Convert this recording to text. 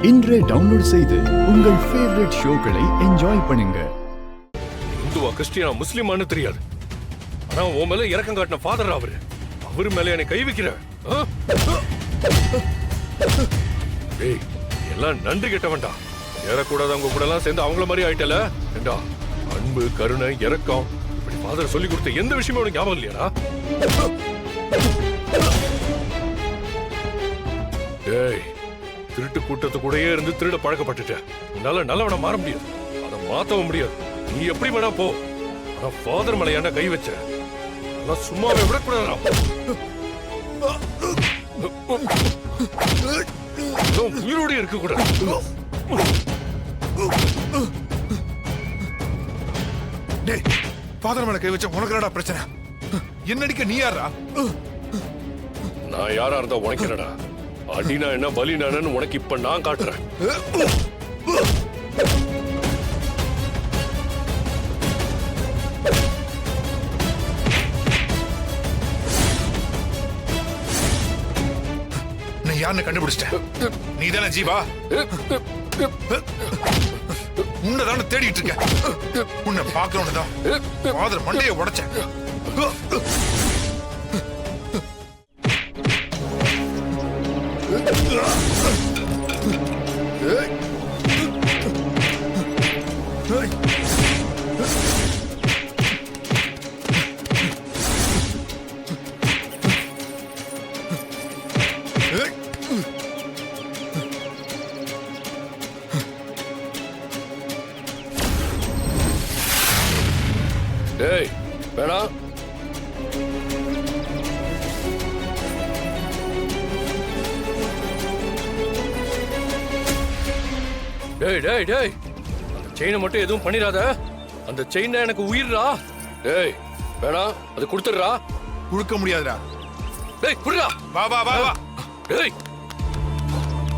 இன்றே டவுன்லோட் செய்து உங்கள் ஃபேவரட் ஷோக்களை என்ஜாய் பண்ணுங்க. இந்துவா கிறிஸ்டியனா முஸ்லிமான்னு தெரியாது, ஆனா உன் மேல இறக்கம் காட்டின ஃபாதர் அவரு மேல என்னை கை வைக்கிற. டேய், எல்லாம் நன்றி கெட்டவன்டா. ஏறக்கூடாது அவங்க கூட எல்லாம் சேர்ந்து அவங்கள மாதிரி ஆயிட்டல. ஏண்டா, அன்பு, கருணை, இரக்கம் இப்படி ஃபாதர் சொல்லி கொடுத்த எந்த விஷயமும் உனக்கு ஞாபகம் இல்லையாடா? டேய், திருட்டு கூட்டத்து கூடயே இருந்து திருட பழக்கப்பட்டுட்ட. உன்னால நல்லவனை மாற முடியாது, அதை மாத்தவும் முடியாது. நீ எப்படி வேணா போ, ஆனா ஃபாதர் மேல ஏன்டா கை வச்ச? அதெல்லாம் சும்மாவே விடக்கூடாதா? உயிரோடு இருக்க கூடாது. டேய், ஃபாதர் மேல கை வச்ச உனக்கு என்னடா பிரச்சனை? என்னடிக்க நீ யாரா? நான் யாரா இருந்தா உனக்கு என்னடா? அடினா என்ன, பலினானு உனக்கு இப்ப நான் காட்டுறேன். நீ யாருன்னு கண்டுபிடிச்சிட்ட. நீ தானே ஜீவா? உன்னதான தேடிட்டு இருக்க. உன்னை பார்க்கணும்னு தான் ஃபாதர் மண்டையை உடைச்சேன். டேய், வேணாம். டேய் டேய் டேய், அந்த செயினை மட்டும் எதுவும் பண்ணிடாத. அந்த செயின் எனக்கு உயிர்ரா. டேய், வேணாம், அது கொடுத்துடுறா. கொடுக்க முடியாதுடா. டேய், குடுறா. வா வா வா வா. டேய்